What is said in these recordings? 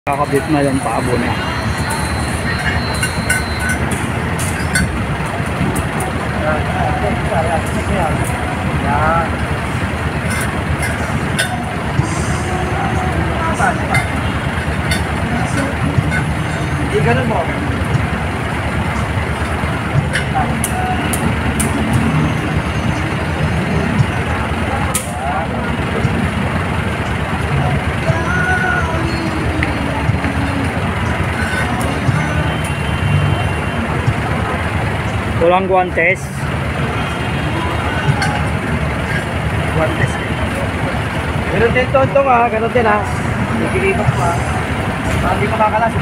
Kakabit na yung pabo niya. Hindi ganun mo. Walang guantes. Guantes. Ganun din tonto ha, ganun din ha. Nagkikipag pa. Hindi makakalas.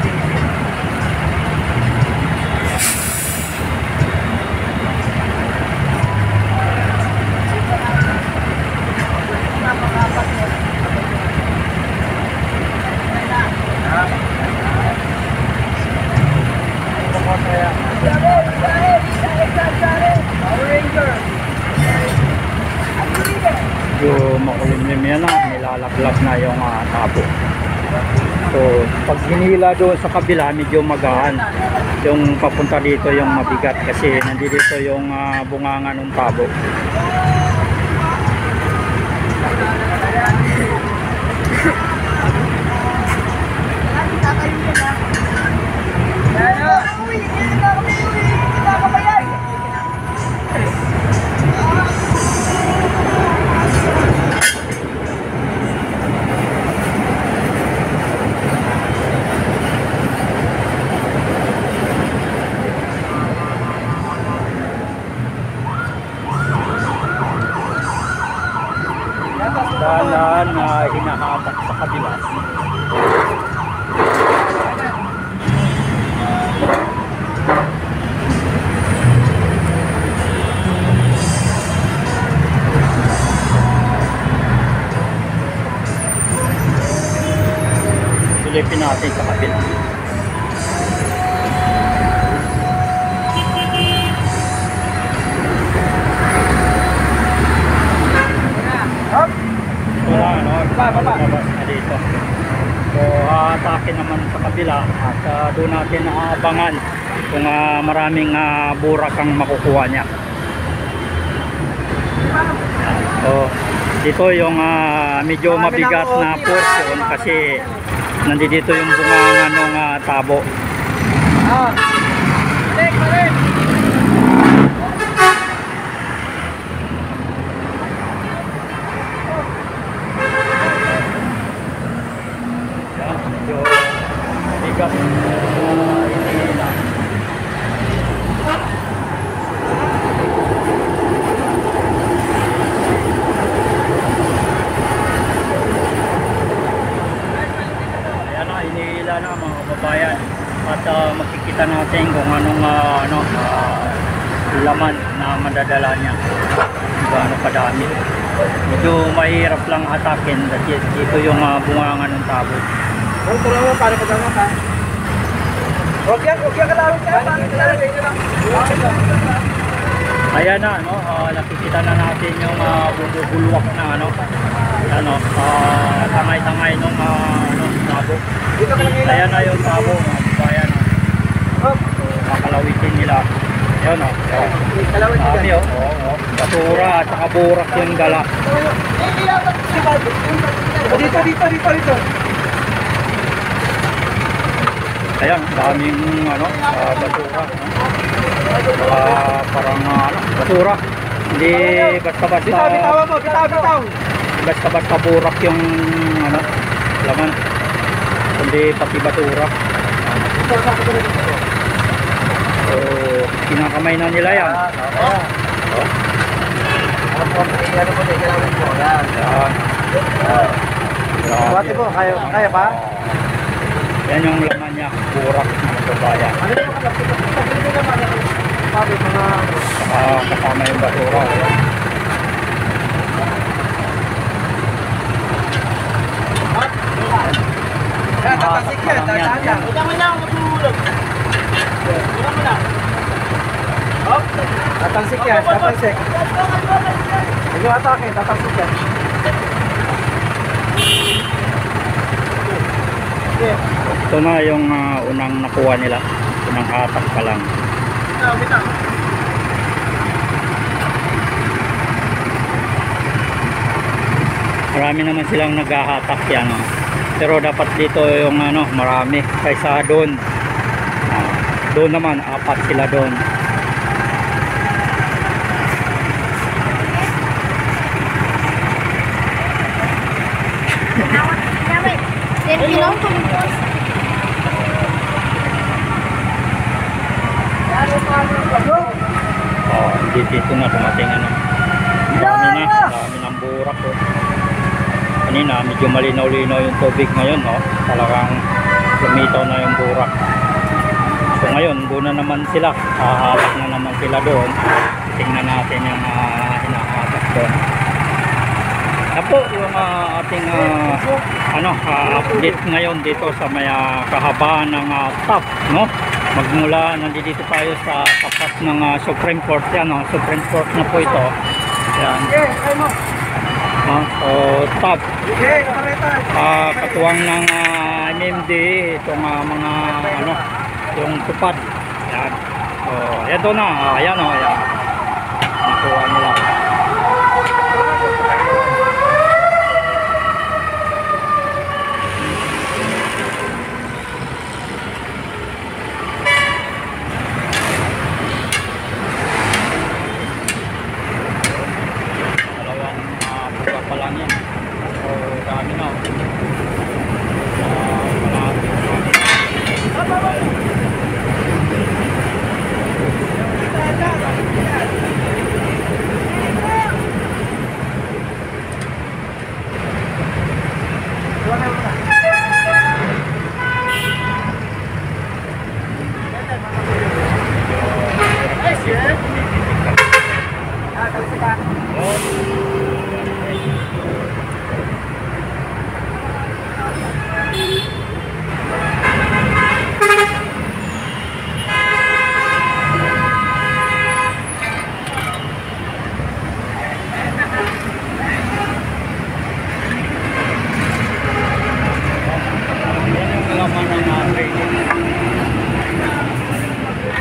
Yung makulimlim yan na, nilalaglag na yung tabo. So pag hinila doon sa kabila medyo magaan, yung papunta dito yung mabigat kasi nandito yung bunganga ng tabo. Dahan na hinahatak sa kabila. Silipin natin sa kabila. Labas na dito. So atake naman sa kabila at doon natin aabangan kung maraming burak ang makukuha niya. So dito yung medyo mabigat na portion kasi nandito yung bunganga ng tabo. Inihila na mga kababayan at makikita natin kung anong laman na madadala niya, gaano kadami. Medyo mahirap lang atakin kasi dito yung bunganga ng tabo. Tulungan mo para pagdaman ka. Okay ka lang. Ayan na, nakikita na natin yung bubulwak na tangay-tangay ng tabo. Ayan na yung tabo, mga kabayan. Kakalawitin nila. Ayan dami basura at saka burak yung dala. Dito. Ayan, daming basura. Parang basura. Hindi basta-basta. Bitaw. Basta-basta burak yung laman. Kundi pati basura. So, kinakamay na nila yan. Buhati po, kaya pa? Yan yung laman niya, burak na kabayan. Kasama yung basura. Tatasik yan, dadaan. Huwag mo na, matulog. Huwag mo na. Tatasik yan, tatasik. Huwag mo atake, tatasik yan. Okay. Ito na yung unang nakuha nila, unang hatak pa lang. Marami naman silang naghahatak yan, oh. Pero dapat dito yung marami kaysa doon. Doon naman apat sila doon. Then belong to the post. Oh, dito na dumating dami ng burak, oh. Kanina medyo malinaw-linaw yung tubig, ngayon talagang lumitaw na yung burak. So ngayon doon na naman sila, hahatak na naman sila doon. Tingnan natin yung hinahatak doon. Apo yung ating update ngayon dito sa may kahabaan ng top, no? Magmula nandito tayo sa tapat ng Supreme Court, yan, Supreme Court na po ito. Yan. So top, katuwang ng MMD itong mga yung tupad. Yan. So ito na, ayan, ayan. Nakuha nila.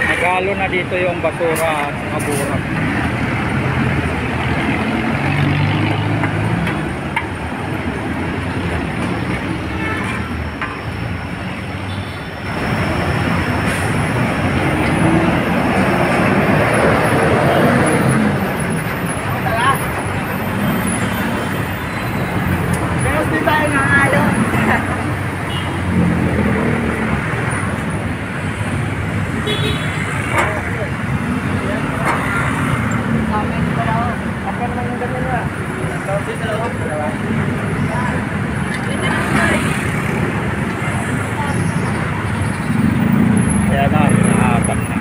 Nagalo na dito yung basura at kaburak. Ayan na, hinahatak na.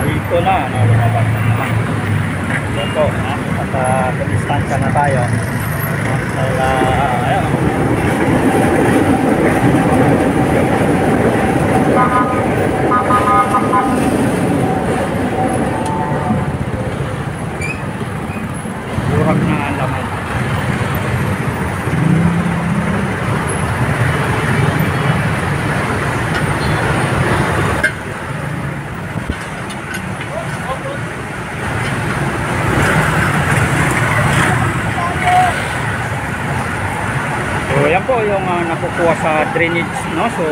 Dito na, lumabas na naman. Dito, at kumistansya na tayo. Dahil, ayan. Burak na ang laman. So yan po yung nakukuha sa drainage, no? So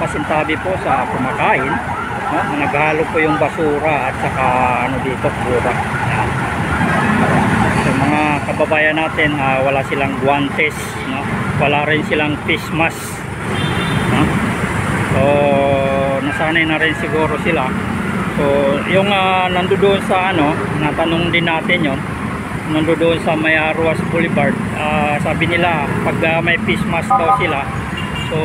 pasintabi po sa kumakain, no? Naghalo po yung basura at saka dito burak. Yan. So mga kababayan natin, wala silang guantes, no? Wala rin silang face mask, no? So nasanay na rin siguro sila. So yung nandoon sa natanong din natin yon, nandoon sa may Ruas Boulevard, sabi nila pag may face mask daw sila, so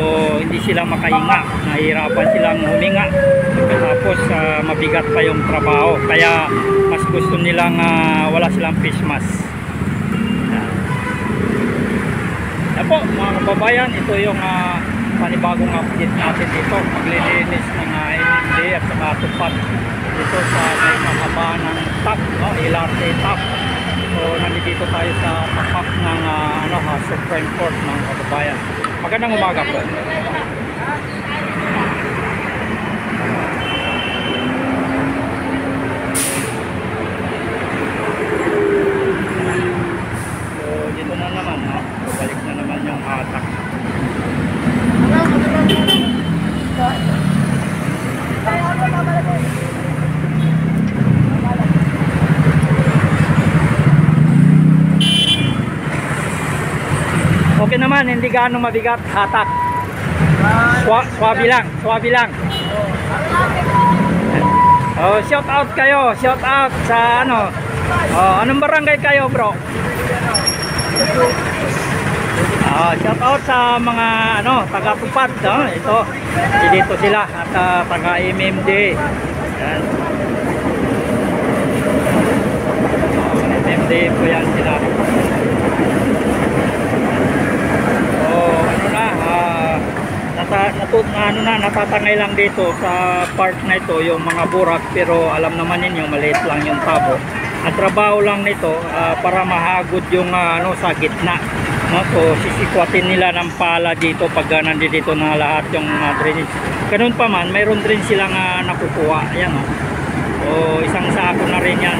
hindi sila makahinga, nahihirapan silang huminga, tapos mabigat pa yung trabaho, kaya mas gusto nilang wala silang face mask. Yan po mga kababayan, ito yung panibagong update natin dito, maglilinis ng MMD at saka tupad dito sa may kakaba ng top, no? LRT top. So nandito tayo sa tapak ng Supreme Court ng Kababayan. Magandang umaga po. So dito na naman, no? Balik na naman yung hatak. Okay naman, hindi gaano mabigat, hatak. Swabe lang, swabe lang. Oh, shout out kayo, shout out sa ano. Oh, anong barangay kayo, bro? Shout out sa mga taga-Tupad, no? Ito. Dito sila at taga MMD. Yan. MMD po yan sila. Natatangay lang dito sa part na ito yung mga burak, pero alam naman ninyo maliit lang yung tabo. Ang trabaho lang nito para mahagod yung sa gitna, no? So sisikwatin nila ng pala dito pag nandito na lahat yung drainage. Ganun pa man, mayroon din silang nakukuha. Ayan, oh. So isang sako na rin yan.